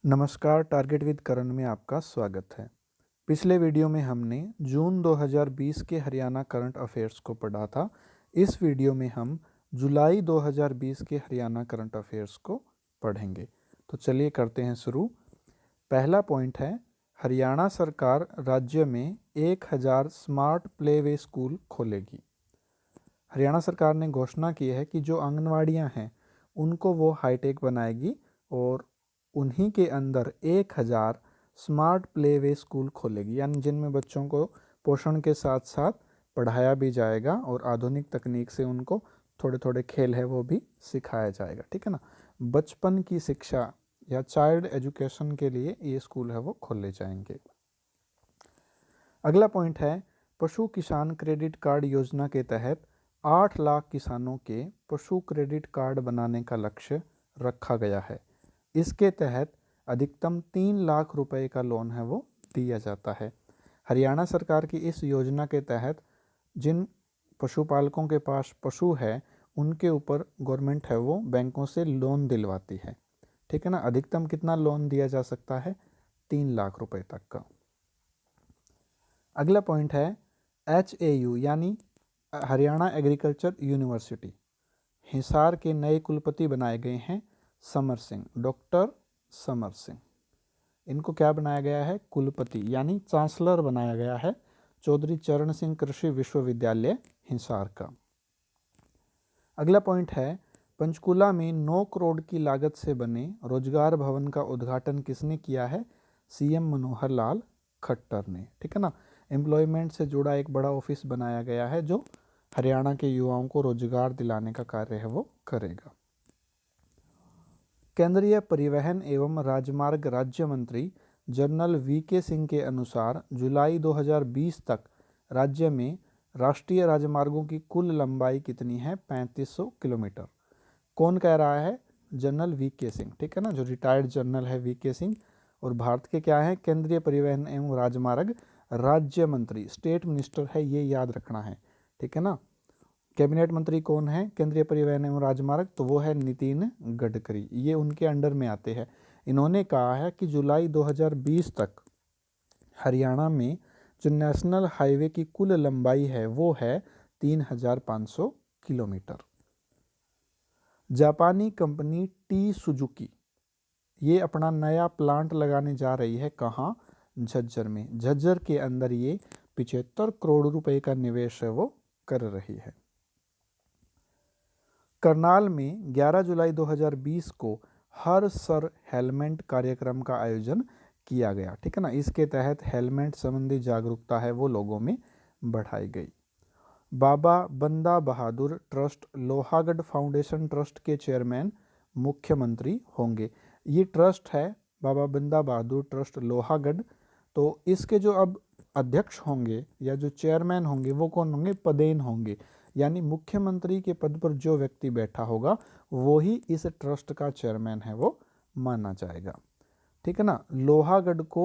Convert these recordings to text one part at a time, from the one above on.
नमस्कार, target with करण में आपका स्वागत है। पिछले वीडियो में हमने जून 2020 के हरियाणा करंट अफेयर्स को पढ़ा था। इस वीडियो में हम जुलाई 2020 के हरियाणा करंट अफेयर्स को पढ़ेंगे। तो चलिए करते हैं शुरू। पहला पॉइंट है, हरियाणा सरकार राज्य में 1000 स्मार्ट प्लेवे स्कूल खोलेगी। हरियाणा सरकार ने घोषणा की है कि जो आंगनवाड़ियाँ हैं उनको वो हाईटेक बनाएगी और उन्हीं के अंदर 1000 स्मार्ट प्लेवे स्कूल खोलेगी, यानी जिनमें बच्चों को पोषण के साथ साथ पढ़ाया भी जाएगा और आधुनिक तकनीक से उनको थोड़े थोड़े खेल है वो भी सिखाया जाएगा। ठीक है ना। बचपन की शिक्षा या चाइल्ड एजुकेशन के लिए ये स्कूल है वो खोले जाएंगे। अगला पॉइंट है, पशु किसान क्रेडिट कार्ड योजना के तहत 8 लाख किसानों के पशु क्रेडिट कार्ड बनाने का लक्ष्य रखा गया है। इसके तहत अधिकतम 3 लाख रुपए का लोन है वो दिया जाता है। हरियाणा सरकार की इस योजना के तहत जिन पशुपालकों के पास पशु है उनके ऊपर गवर्नमेंट है वो बैंकों से लोन दिलवाती है। ठीक है ना। अधिकतम कितना लोन दिया जा सकता है? 3 लाख रुपए तक का। अगला पॉइंट है, HAU यानी हरियाणा एग्रीकल्चर यूनिवर्सिटी, हिसार के नए कुलपति बनाए गए हैं समर सिंह, डॉक्टर समर सिंह। इनको क्या बनाया गया है? कुलपति यानी चांसलर बनाया गया है चौधरी चरण सिंह कृषि विश्वविद्यालय हिसार का। अगला पॉइंट है, पंचकूला में 9 करोड़ की लागत से बने रोजगार भवन का उद्घाटन किसने किया है? CM मनोहर लाल खट्टर ने। ठीक है ना। एम्प्लॉयमेंट से जुड़ा एक बड़ा ऑफिस बनाया गया है जो हरियाणा के युवाओं को रोजगार दिलाने का कार्य है वो करेगा। केंद्रीय परिवहन एवं राजमार्ग राज्य मंत्री जनरल VK सिंह के अनुसार जुलाई 2020 तक राज्य में राष्ट्रीय राजमार्गों की कुल लंबाई कितनी है? 3500 किलोमीटर। कौन कह रहा है? General VK Singh. ठीक है ना, जो रिटायर्ड जनरल है VK सिंह। और भारत के क्या है? केंद्रीय परिवहन एवं राजमार्ग राज्य मंत्री, स्टेट मिनिस्टर है, ये याद रखना है। ठीक है ना। कैबिनेट मंत्री कौन है केंद्रीय परिवहन एवं राजमार्ग? तो वो है नितिन गडकरी, ये उनके अंडर में आते हैं। इन्होंने कहा है कि जुलाई 2020 तक हरियाणा में जो नेशनल हाईवे की कुल लंबाई है वो है 3500 किलोमीटर। जापानी कंपनी टी सुजुकी ये अपना नया प्लांट लगाने जा रही है। कहाँ? झज्जर में। झज्जर के अंदर ये 75 करोड़ रुपए का निवेश है वो कर रही है। करनाल में 11 जुलाई 2020 को हर सर हेलमेट कार्यक्रम का आयोजन किया गया। ठीक है ना। इसके तहत हेलमेट संबंधी जागरूकता है वो लोगों में बढ़ाई गई। बाबा बंदा बहादुर ट्रस्ट लोहागढ़ फाउंडेशन ट्रस्ट के चेयरमैन मुख्यमंत्री होंगे। ये ट्रस्ट है बाबा बंदा बहादुर ट्रस्ट लोहागढ़। तो इसके जो अब अध्यक्ष होंगे या जो चेयरमैन होंगे वो कौन होंगे? पदेन होंगे, यानी मुख्यमंत्री के पद पर जो व्यक्ति बैठा होगा वो ही इस ट्रस्ट का चेयरमैन है वो माना जाएगा। ठीक है ना। लोहागढ़ को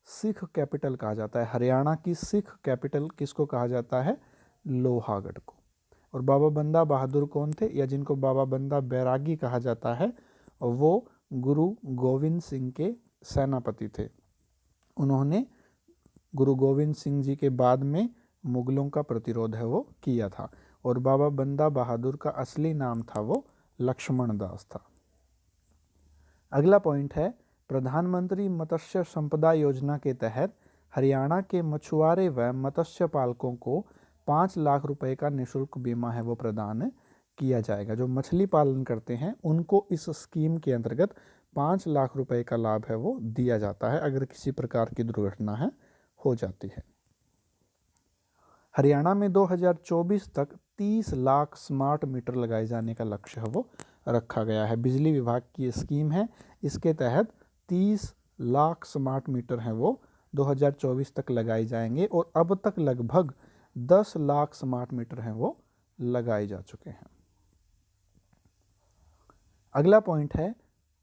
सिख कैपिटल कहा जाता है। हरियाणा की सिख कैपिटल किसको कहा जाता है? लोहागढ़ को। और बाबा बंदा बहादुर कौन थे, या जिनको बाबा बंदा बैरागी कहा जाता है, वो गुरु गोविंद सिंह के सेनापति थे। उन्होंने गुरु गोविंद सिंह जी के बाद में मुगलों का प्रतिरोध है वो किया था। और बाबा बंदा बहादुर का असली नाम था वो लक्ष्मण दास था। अगला पॉइंट है, प्रधानमंत्री मत्स्य संपदा योजना के तहत हरियाणा के मछुआरे व मत्स्य पालकों को 5 लाख रुपए का निःशुल्क बीमा है वो प्रदान किया जाएगा। जो मछली पालन करते हैं उनको इस स्कीम के अंतर्गत 5 लाख रुपए का लाभ है वो दिया जाता है अगर किसी प्रकार की दुर्घटना है हो जाती है। हरियाणा में 2024 तक 30 लाख स्मार्ट मीटर लगाए जाने का लक्ष्य है वो रखा गया है। बिजली विभाग की स्कीम है, इसके तहत 30 लाख स्मार्ट मीटर हैं वो 2024 तक लगाए जाएंगे और अब तक लगभग 10 लाख स्मार्ट मीटर हैं वो लगाए जा चुके हैं। अगला पॉइंट है,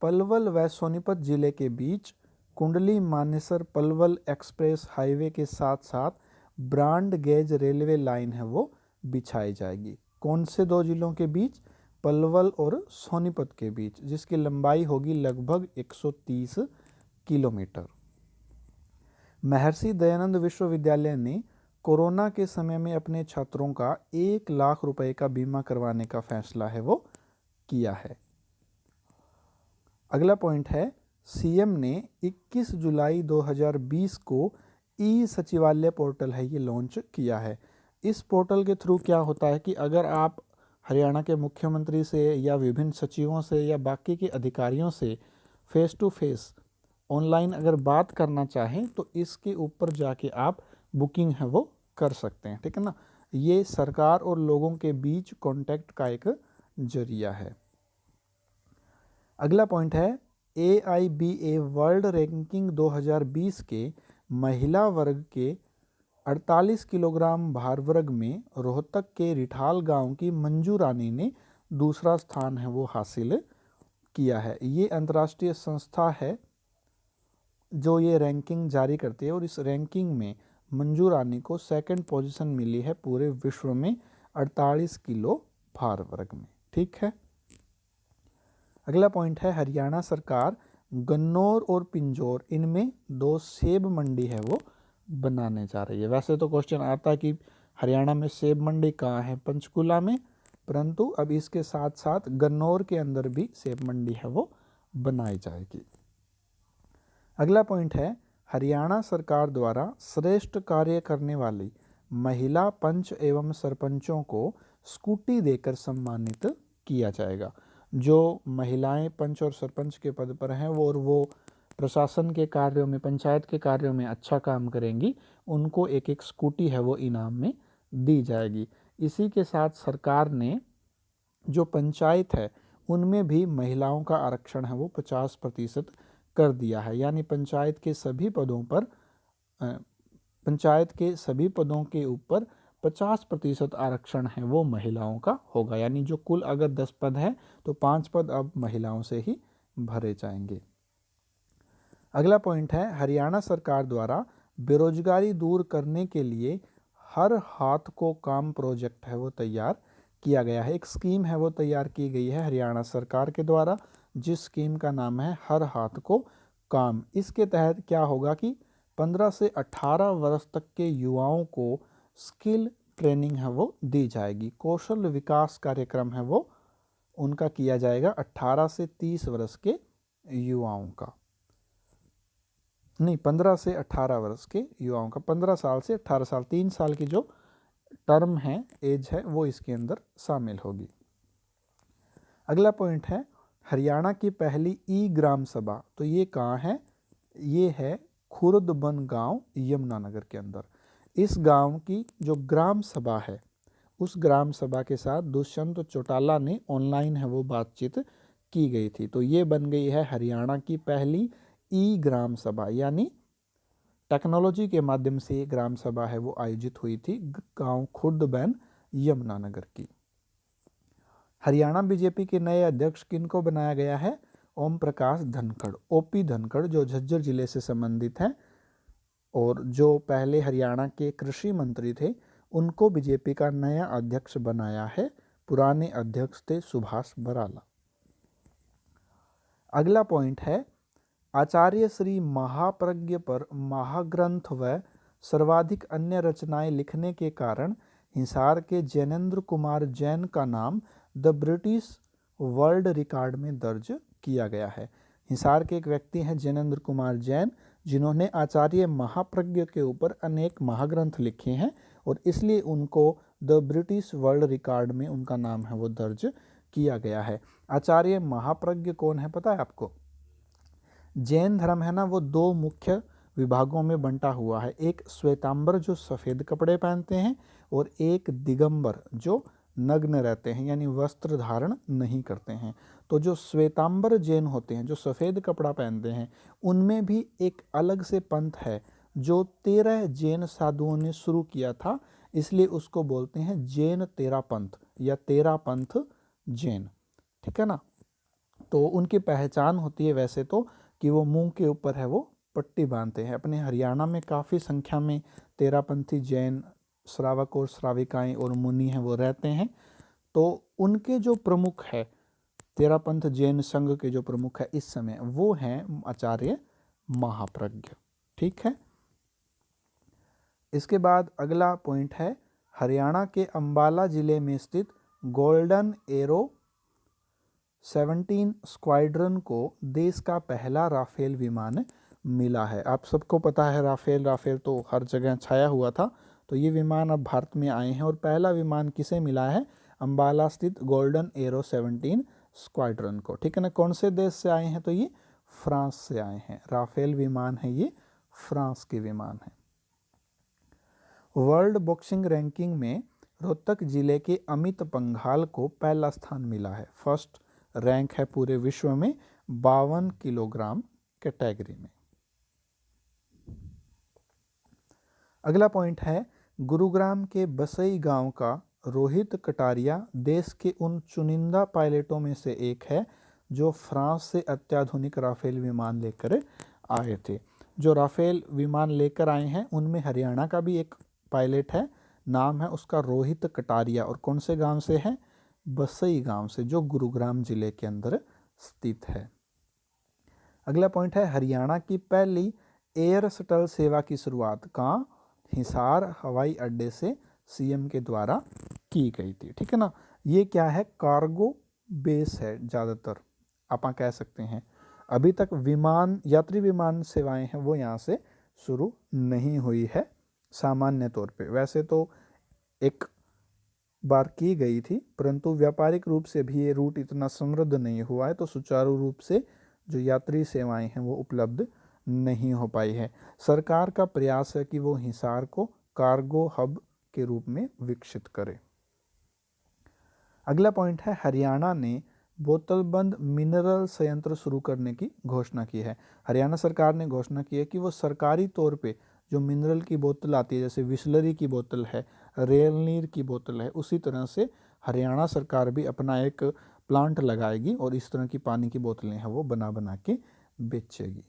पलवल व सोनीपत जिले के बीच कुंडली मानेसर पलवल एक्सप्रेस हाईवे के साथ साथ ब्रॉड गेज रेलवे लाइन है वो बिछाई जाएगी। कौन से दो जिलों के बीच? पलवल और सोनीपत के बीच, जिसकी लंबाई होगी लगभग 130 किलोमीटर। महर्षि दयानंद विश्वविद्यालय ने कोरोना के समय में अपने छात्रों का 1 लाख रुपए का बीमा करवाने का फैसला है वो किया है। अगला पॉइंट है, सीएम ने 21 जुलाई 2020 को ई सचिवालय पोर्टल है ये लॉन्च किया है। इस पोर्टल के थ्रू क्या होता है कि अगर आप हरियाणा के मुख्यमंत्री से या विभिन्न सचिवों से या बाकी के अधिकारियों से फेस टू फेस ऑनलाइन अगर बात करना चाहें तो इसके ऊपर जाके आप बुकिंग है वो कर सकते हैं, ठीक है ना। ये सरकार और लोगों के बीच कांटेक्ट का एक जरिया है। अगला पॉइंट है, AIBA वर्ल्ड रैंकिंग 2020 के महिला वर्ग के 48 किलोग्राम भार वर्ग में रोहतक के रिठाल गांव की मंजू रानी ने दूसरा स्थान है वो हासिल किया है। ये अंतर्राष्ट्रीय संस्था है जो ये रैंकिंग जारी करती है और इस रैंकिंग में मंजू रानी को सेकंड पोजीशन मिली है पूरे विश्व में 48 किलो भार वर्ग में, ठीक है। अगला पॉइंट है, हरियाणा सरकार गन्नौर और पिंजौर इनमें 2 सेब मंडी है वो बनाने जा रही है। वैसे तो क्वेश्चन आता है कि हरियाणा में सेब मंडी कहाँ है, पंचकुला में, परंतु अब इसके साथ साथ गन्नौर के अंदर भी सेब मंडी है वो बनाई जाएगी। अगला पॉइंट है, हरियाणा सरकार द्वारा श्रेष्ठ कार्य करने वाली महिला पंच एवं सरपंचों को स्कूटी देकर सम्मानित किया जाएगा। जो महिलाएं पंच और सरपंच के पद पर हैं वो प्रशासन के कार्यों में, पंचायत के कार्यों में अच्छा काम करेंगी, उनको एक एक स्कूटी है वो इनाम में दी जाएगी। इसी के साथ सरकार ने जो पंचायत है उनमें भी महिलाओं का आरक्षण है वो 50% कर दिया है। यानी पंचायत के सभी पदों के ऊपर 50% आरक्षण है वो महिलाओं का होगा। यानी जो कुल अगर 10 पद है तो 5 पद अब महिलाओं से ही भरे जाएंगे। अगला पॉइंट है, हरियाणा सरकार द्वारा बेरोजगारी दूर करने के लिए हर हाथ को काम प्रोजेक्ट है वो तैयार किया गया है। एक स्कीम है वो तैयार की गई है हरियाणा सरकार के द्वारा, जिस स्कीम का नाम है हर हाथ को काम। इसके तहत क्या होगा कि 15 से 18 वर्ष तक के युवाओं को स्किल ट्रेनिंग है वो दी जाएगी। कौशल विकास कार्यक्रम है वो उनका किया जाएगा 18 से 30 वर्ष के युवाओं का, नहीं 15 से 18 वर्ष के युवाओं का, 15 साल से 18 साल, 3 साल की जो टर्म है, एज है, वो इसके अंदर शामिल होगी। अगला पॉइंट है, हरियाणा की पहली ई ग्राम सभा, तो ये कहाँ है, ये है खुर्दबन गांव यमुनानगर के अंदर। इस गांव की जो ग्राम सभा है उस ग्राम सभा के साथ दुष्यंत चौटाला ने ऑनलाइन है वो बातचीत की गई थी। तो ये बन गई है हरियाणा की पहली ई ग्राम सभा, यानी टेक्नोलॉजी के माध्यम से ये ग्राम सभा है वो आयोजित हुई थी गांव खुर्दबन यमुनानगर की। हरियाणा बीजेपी के नए अध्यक्ष किनको बनाया गया है, ओम प्रकाश धनखड़, ओपी धनखड़, जो झज्जर जिले से संबंधित हैं और जो पहले हरियाणा के कृषि मंत्री थे, उनको बीजेपी का नया अध्यक्ष बनाया है। पुराने अध्यक्ष थे सुभाष बराला। अगला पॉइंट है, आचार्य श्री महाप्रज्ञ पर महाग्रंथ व सर्वाधिक अन्य रचनाएं लिखने के कारण हिसार के जैनेंद्र कुमार जैन का नाम द ब्रिटिश वर्ल्ड रिकॉर्ड में दर्ज किया गया है। हिसार के एक व्यक्ति हैं जैनेंद्र कुमार जैन, जिन्होंने आचार्य महाप्रज्ञ के ऊपर अनेक महाग्रंथ लिखे हैं और इसलिए उनको द ब्रिटिश वर्ल्ड रिकॉर्ड में उनका नाम है वो दर्ज किया गया है। आचार्य महाप्रज्ञ कौन है पता है आपको? जैन धर्म है ना, वो 2 मुख्य विभागों में बंटा हुआ है। एक श्वेतांबर जो सफ़ेद कपड़े पहनते हैं और एक दिगंबर जो नग्न रहते हैं, यानी वस्त्र धारण नहीं करते हैं। तो जो श्वेतांबर जैन होते हैं, जो सफ़ेद कपड़ा पहनते हैं, उनमें भी एक अलग से पंथ है जो 13 जैन साधुओं ने शुरू किया था, इसलिए उसको बोलते हैं जैन तेरा पंथ या तेरा पंथ जैन, ठीक है ना। तो उनकी पहचान होती है वैसे तो कि वो मुंह के ऊपर है वो पट्टी बांधते हैं। अपने हरियाणा में काफ़ी संख्या में तेरापंथी जैन श्रावक और श्राविकाएं और मुनि हैं वो रहते हैं। तो उनके जो प्रमुख है तेरापंथ जैन संघ के जो प्रमुख है इस समय, वो हैं आचार्य महाप्रज्ञ। ठीक है। इसके बाद अगला पॉइंट है, हरियाणा के अंबाला जिले में स्थित गोल्डन एरो 17 स्क्वाड्रन को देश का पहला राफेल विमान मिला है। आप सबको पता है राफेल राफेल तो हर जगह छाया हुआ था, तो ये विमान अब भारत में आए हैं और पहला विमान किसे मिला है, अंबाला स्थित गोल्डन एरो 17 स्क्वाड्रन को। ठीक है ना। कौन से देश से आए हैं, तो ये फ्रांस से आए हैं। राफेल विमान है ये फ्रांस के विमान है। वर्ल्ड बॉक्सिंग रैंकिंग में रोहतक जिले के अमित पंघाल को पहला स्थान मिला है। फर्स्ट रैंक है पूरे विश्व में 52 किलोग्राम कैटेगरी में। अगला पॉइंट है, गुरुग्राम के बसई गांव का रोहित कटारिया देश के उन चुनिंदा पायलटों में से एक है जो फ्रांस से अत्याधुनिक राफेल विमान लेकर आए थे। जो राफेल विमान लेकर आए हैं उनमें हरियाणा का भी एक पायलट है, नाम है उसका रोहित कटारिया, और कौन से गांव से है, बसई गांव से, जो गुरुग्राम जिले के अंदर स्थित है। अगला पॉइंट है, हरियाणा की पहली एयर शटल सेवा की शुरुआत कहाँ, हिसार हवाई अड्डे से सीएम के द्वारा की गई थी। ठीक है ना। ये क्या है, कार्गो बेस है ज़्यादातर, आप कह सकते हैं। अभी तक विमान यात्री विमान सेवाएं हैं वो यहाँ से शुरू नहीं हुई है सामान्य तौर पे। वैसे तो एक बार की गई थी, परंतु व्यापारिक रूप से भी ये रूट इतना समृद्ध नहीं हुआ है, तो सुचारू रूप से जो यात्री सेवाएं हैं वो उपलब्ध नहीं हो पाई है। सरकार का प्रयास है कि वो हिसार को कार्गो हब के रूप में विकसित करे। अगला पॉइंट है, हरियाणा ने बोतलबंद मिनरल संयंत्र शुरू करने की घोषणा की है। हरियाणा सरकार ने घोषणा की है कि वो सरकारी तौर पे जो मिनरल की बोतल आती है, जैसे विस्लरी की बोतल है, रेलनीर की बोतल है, उसी तरह से हरियाणा सरकार भी अपना एक प्लांट लगाएगी और इस तरह की पानी की बोतलें हैं वो बना बना के बेचेगी।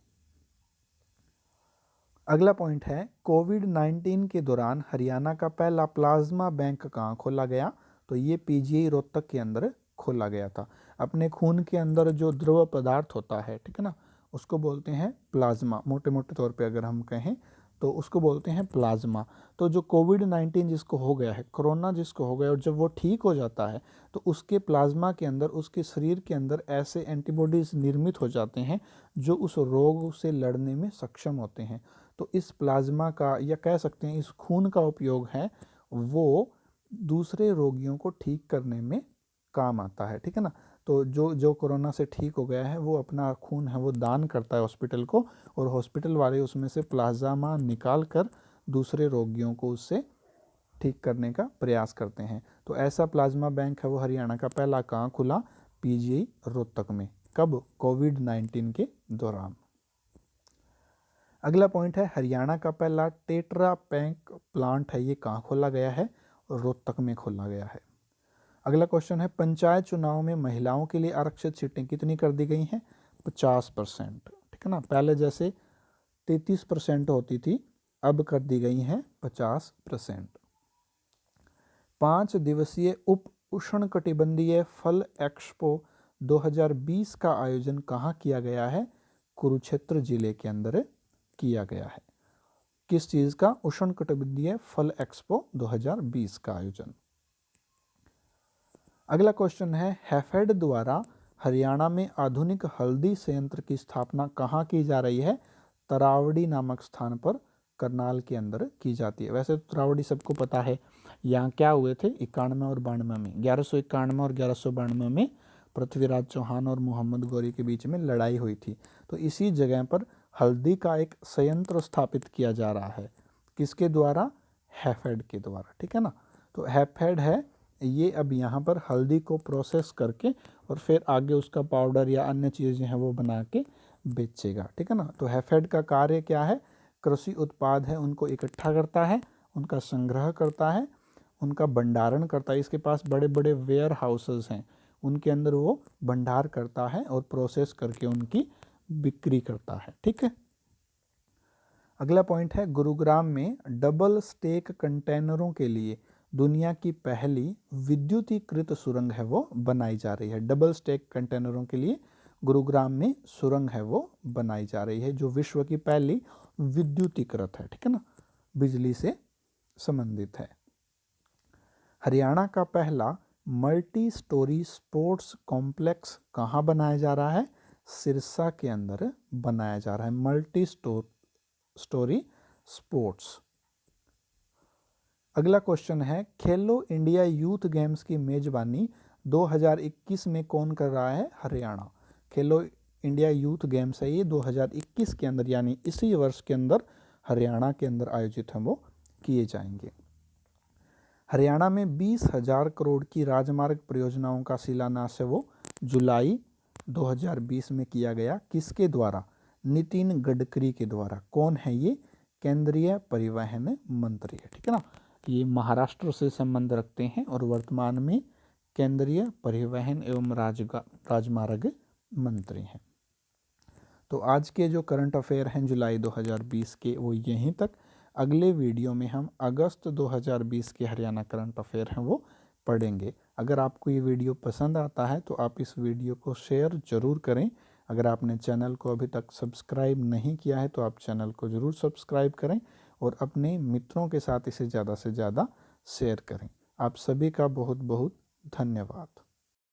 अगला पॉइंट है, कोविड-19 के दौरान हरियाणा का पहला प्लाज्मा बैंक कहाँ खोला गया, तो ये पीजीआई रोहतक के अंदर खोला गया था। अपने खून के अंदर जो द्रव पदार्थ होता है, ठीक है ना, उसको बोलते हैं प्लाज्मा। मोटे मोटे तौर पे अगर हम कहें तो उसको बोलते हैं प्लाज्मा। तो जो कोविड-19 जिसको हो गया है, कोरोना जिसको हो गया, और जब वो ठीक हो जाता है तो उसके प्लाज्मा के अंदर, उसके शरीर के अंदर ऐसे एंटीबॉडीज निर्मित हो जाते हैं जो उस रोग से लड़ने में सक्षम होते हैं। तो इस प्लाज्मा का, या कह सकते हैं इस खून का उपयोग है वो दूसरे रोगियों को ठीक करने में काम आता है। ठीक है ना। तो जो कोरोना से ठीक हो गया है वो अपना खून है वो दान करता है हॉस्पिटल को, और हॉस्पिटल वाले उसमें से प्लाज्मा निकाल कर दूसरे रोगियों को उससे ठीक करने का प्रयास करते हैं। तो ऐसा प्लाज्मा बैंक है वो हरियाणा का पहला कहाँ खुला, पीजीआई रोहतक में। कब, कोविड-19 के दौरान। अगला पॉइंट है, हरियाणा का पहला टेट्रा पैक प्लांट है ये कहाँ खोला गया है, रोहतक में खोला गया है। अगला क्वेश्चन है, पंचायत चुनाव में महिलाओं के लिए आरक्षित सीटें कितनी कर दी गई हैं, 50%। ठीक है ना। पहले जैसे 33% होती थी, अब कर दी गई हैं 50%। 5 दिवसीय उप उष्णकटिबंधीय फल एक्सपो 2020 का आयोजन कहाँ किया गया है, कुरुक्षेत्र जिले के अंदर किया गया है। किस चीज का, उष्णकटिबंधीय फल एक्सपो 2020 का आयोजन। अगला क्वेश्चन है, हैफेड द्वारा हरियाणा में आधुनिक हल्दी संयंत्र की स्थापना कहाँ की जा रही है, तरावड़ी नामक स्थान पर करनाल के अंदर की जाती है। वैसे तो तरावड़ी सबको पता है, यहाँ क्या हुए थे 91 और 92 में, 1191 और 1192 में पृथ्वीराज चौहान और मोहम्मद गौरी के बीच में लड़ाई हुई थी। तो इसी जगह पर हल्दी का एक संयंत्र स्थापित किया जा रहा है, किसके द्वारा, हैफेड के द्वारा। ठीक है ना। तो हैफेड है ये अब यहाँ पर हल्दी को प्रोसेस करके और फिर आगे उसका पाउडर या अन्य चीज़ें हैं वो बना के बेचेगा। ठीक है ना। तो हैफेड का कार्य क्या है, कृषि उत्पाद है उनको इकट्ठा करता है, उनका संग्रह करता है, उनका भंडारण करता है। इसके पास बड़े बड़े वेयर हाउसेस हैं, उनके अंदर वो भंडार करता है और प्रोसेस करके उनकी बिक्री करता है। ठीक है। अगला पॉइंट है, गुरुग्राम में डबल स्टेक कंटेनरों के लिए दुनिया की पहली विद्युतीकृत सुरंग है वो बनाई जा रही है। डबल स्टेक कंटेनरों के लिए गुरुग्राम में सुरंग है वो बनाई जा रही है, जो विश्व की पहली विद्युतीकृत है, ठीक है ना, बिजली से संबंधित है। हरियाणा का पहला मल्टी स्टोरी स्पोर्ट्स कॉम्प्लेक्स कहाँ बनाया जा रहा है? सिरसा के अंदर बनाया जा रहा है मल्टी स्टोरी स्पोर्ट्स। अगला क्वेश्चन है, खेलो इंडिया यूथ गेम्स की मेजबानी 2021 में कौन कर रहा है? हरियाणा। खेलो इंडिया यूथ गेम्स है ये 2021 के अंदर, यानी इसी वर्ष के अंदर हरियाणा के अंदर आयोजित हैं वो किए जाएंगे। हरियाणा में 20,000 करोड़ की राजमार्ग परियोजनाओं का शिलान्यास है वो जुलाई 2020 में किया गया। किसके द्वारा? नितिन गडकरी के द्वारा। कौन है ये? केंद्रीय परिवहन मंत्री है, ठीक है ना। ये महाराष्ट्र से संबंध रखते हैं और वर्तमान में केंद्रीय परिवहन एवं राजमार्ग मंत्री हैं। तो आज के जो करंट अफेयर हैं जुलाई 2020 के वो यहीं तक। अगले वीडियो में हम अगस्त 2020 के हरियाणा करंट अफेयर हैं वो पढ़ेंगे। अगर आपको ये वीडियो पसंद आता है तो आप इस वीडियो को शेयर ज़रूर करें। अगर आपने चैनल को अभी तक सब्सक्राइब नहीं किया है तो आप चैनल को ज़रूर सब्सक्राइब करें और अपने मित्रों के साथ इसे ज़्यादा से ज़्यादा शेयर करें। आप सभी का बहुत बहुत धन्यवाद।